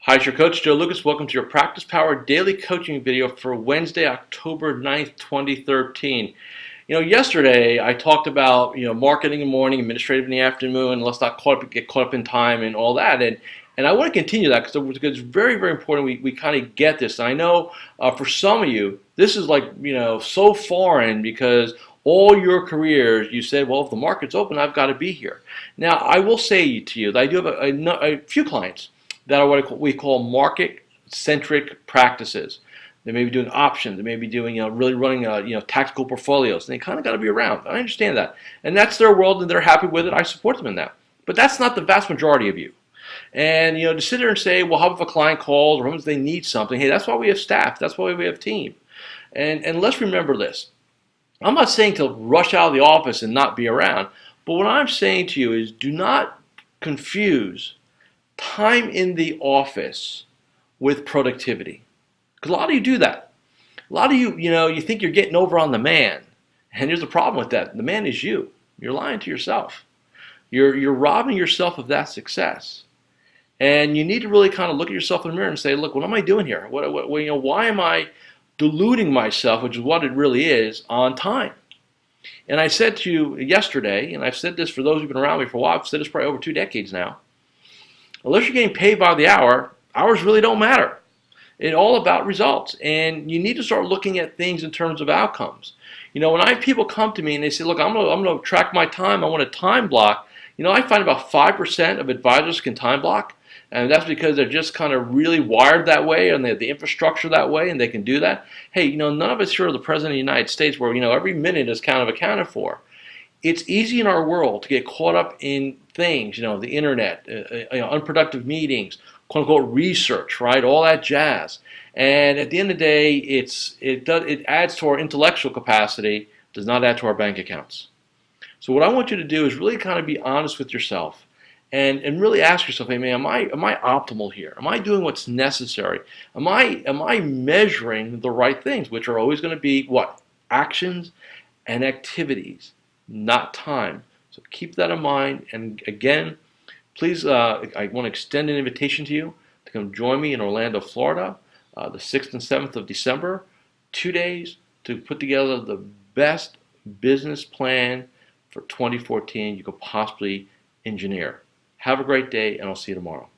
Hi, it's your coach, Joe Lucas. Welcome to your Practice Power Daily Coaching video for Wednesday, October 9th, 2013. Yesterday I talked about, marketing in the morning, administrative in the afternoon, let's not get caught up in time and all that. And I want to continue that because it's very, very important we kind of get this. And I know for some of you, this is like, so foreign because all your careers, you said, well, if the market's open, I've got to be here. Now, I will say to you that I do have a few clients that are what we call market-centric practices. They may be doing options. They may be doing, really running, tactical portfolios. And they kind of got to be around. I understand that, and that's their world, and they're happy with it. I support them in that. But that's not the vast majority of you. And to sit there and say, well, how if a client calls or how much they need something? Hey, that's why we have staff. That's why we have team. And let's remember this. I'm not saying to rush out of the office and not be around. But what I'm saying to you is, do not confuse time in the office with productivity. Because a lot of you do that. A lot of you, you think you're getting over on the man. And here's the problem with that. The man is you. You're lying to yourself. You're robbing yourself of that success. And you need to really kind of look at yourself in the mirror and say, look, what am I doing here? Why am I deluding myself, which is what it really is, on time? And I said to you yesterday, and I've said this for those who've been around me for a while, I've said this probably over 2 decades now, unless you're getting paid by the hour, hours really don't matter. It's all about results. And you need to start looking at things in terms of outcomes. When I have people come to me and they say, look, I'm going to track my time, I want a time block, I find about 5% of advisors can time block. And that's because they're just kind of really wired that way, and they have the infrastructure that way, and they can do that. Hey, none of us here are the President of the United States where, every minute is kind of accounted for. It's easy in our world to get caught up in things, the internet, unproductive meetings, quote unquote research, right? All that jazz. And at the end of the day, it adds to our intellectual capacity, does not add to our bank accounts. So what I want you to do is really kind of be honest with yourself and really ask yourself, hey man, am I optimal here? Am I doing what's necessary? Am I measuring the right things, which are always going to be what? Actions and activities, not time. So keep that in mind. And again, please, I want to extend an invitation to you to come join me in Orlando, Florida, the 6th and 7th of December, 2 days to put together the best business plan for 2014 you could possibly engineer. Have a great day, and I'll see you tomorrow.